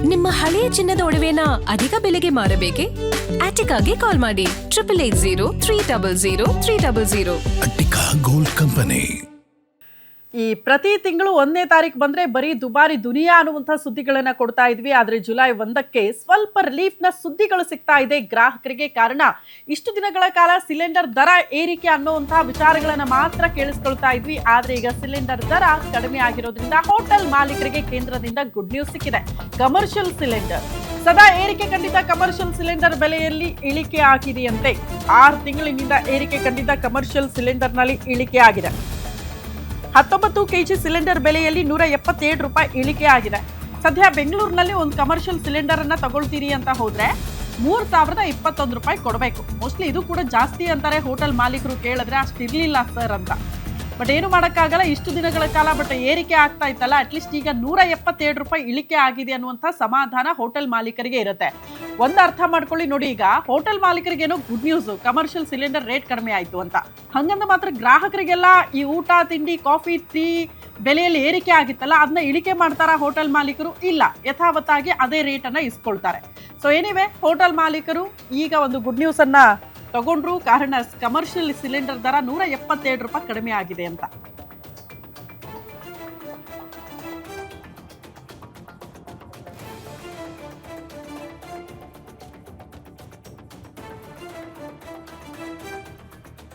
ನಿಮ್ಮ ಹಳೆಯ ಚಿನ್ನದ ಒಡವೆನ ಅಧಿಕ ಬೆಲೆಗೆ ಮಾರಬೇಕೆ? ಆಟಿಕಾಗೆ ಕಾಲ್ ಮಾಡಿ 8880 ಅಟ್ಟಿಕಾ ಗೋಲ್ಡ್ ಕಂಪನಿ. ಈ ಪ್ರತಿ ತಿಂಗಳು 1ನೇ ತಾರೀಕು ಬಂದ್ರೆ ಬರೀ ದುಬಾರಿ ದುನಿಯಾ ಅನ್ನುವಂಥ ಸುದ್ದಿಗಳನ್ನ ಕೊಡ್ತಾ ಇದ್ವಿ. ಆದ್ರೆ ಜುಲೈ 1ಕ್ಕೆ ಸ್ವಲ್ಪ ರಿಲೀಫ್ನ ಸುದ್ದಿಗಳು ಸಿಗ್ತಾ ಇದೆ ಗ್ರಾಹಕರಿಗೆ. ಕಾರಣ ಇಷ್ಟು ದಿನಗಳ ಕಾಲ ಸಿಲಿಂಡರ್ ದರ ಏರಿಕೆ ಅನ್ನುವಂಥ ವಿಚಾರಗಳನ್ನ ಮಾತ್ರ ಕೇಳಿಸ್ಕೊಳ್ತಾ ಇದ್ವಿ. ಆದ್ರೆ ಈಗ ಸಿಲಿಂಡರ್ ದರ ಕಡಿಮೆ ಆಗಿರೋದ್ರಿಂದ ಹೋಟೆಲ್ ಮಾಲೀಕರಿಗೆ ಕೇಂದ್ರದಿಂದ ಗುಡ್ ನ್ಯೂಸ್ ಸಿಕ್ಕಿದೆ. ಕಮರ್ಷಿಯಲ್ ಸಿಲಿಂಡರ್ ಸದಾ ಏರಿಕೆ ಕಂಡಿದ್ದ ಕಮರ್ಷಿಯಲ್ ಸಿಲಿಂಡರ್ ಬೆಲೆಯಲ್ಲಿ ಇಳಿಕೆ ಆಗಿದೆಯಂತೆ. 6 ತಿಂಗಳಿನಿಂದ ಏರಿಕೆ ಕಂಡಿದ್ದ ಕಮರ್ಷಿಯಲ್ ಸಿಲಿಂಡರ್ನಲ್ಲಿ ಇಳಿಕೆ ಆಗಿದೆ. 19 ಕೆಜಿ ಸಿಲಿಂಡರ್ ಬೆಲೆಯಲ್ಲಿ 177 ರೂಪಾಯಿ ಇಳಿಕೆ ಆಗಿದೆ. ಸದ್ಯ ಬೆಂಗಳೂರಿನಲ್ಲಿ ಒಂದು ಕಮರ್ಷಿಯಲ್ ಸಿಲಿಂಡರ್ ಅನ್ನ ತಗೊಳ್ತೀರಿ ಅಂತ ಹೋದ್ರೆ 3021 ರೂಪಾಯಿ ಕೊಡಬೇಕು. ಮೋಸ್ಟ್ಲಿ ಇದು ಕೂಡ ಜಾಸ್ತಿ ಅಂತಾರೆ ಹೋಟೆಲ್ ಮಾಲೀಕರು. ಕೇಳಿದ್ರೆ ಅಷ್ಟಿರ್ಲಿಲ್ಲ ಸರ್ ಅಂತ. ಬಟ್ ಏನು ಮಾಡೋಕ್ಕಾಗಲ್ಲ, ಇಷ್ಟು ದಿನಗಳ ಕಾಲ ಬಟ್ ಏರಿಕೆ ಆಗ್ತಾ ಇತ್ತಲ್ಲ, ಅಟ್ಲೀಸ್ಟ್ ಈಗ 177 ರೂಪಾಯಿ ಇಳಿಕೆ ಆಗಿದೆ ಅನ್ನುವಂಥ ಸಮಾಧಾನ ಹೋಟೆಲ್ ಮಾಲೀಕರಿಗೆ ಇರುತ್ತೆ. ಒಂದು ಅರ್ಥ ಮಾಡ್ಕೊಳ್ಳಿ ನೋಡಿ, ಈಗ ಹೋಟೆಲ್ ಮಾಲೀಕರಿಗೆ ಏನೋ good news, commercial cylinder rate ಕಡಿಮೆ ಆಯ್ತು ಅಂತ. ಹಂಗಂದ ಮಾತ್ರ ಗ್ರಾಹಕರಿಗೆಲ್ಲ ಈ ಊಟ ತಿಂಡಿ ಕಾಫಿ ಟೀ ಬೆಲೆಯಲ್ಲಿ ಏರಿಕೆ ಆಗಿತ್ತಲ್ಲ, ಅದನ್ನ ಇಳಿಕೆ ಮಾಡ್ತಾರ ಹೋಟೆಲ್ ಮಾಲೀಕರು? ಇಲ್ಲ, ಯಥಾವತ್ತಾಗಿ ಅದೇ ರೇಟನ್ನು ಇಸ್ಕೊಳ್ತಾರೆ. ಸೊ ಎನಿವೆ, ಹೋಟೆಲ್ ಮಾಲೀಕರು ಈಗ ಒಂದು ಗುಡ್ ನ್ಯೂಸ್ ಅನ್ನ ತಗೊಂಡ್ರು. ಕಾರಣ ಕಮರ್ಷಿಯಲ್ ಸಿಲಿಂಡರ್ ದರ 177 ರೂಪಾಯಿ ಕಡಿಮೆ ಆಗಿದೆ ಅಂತ.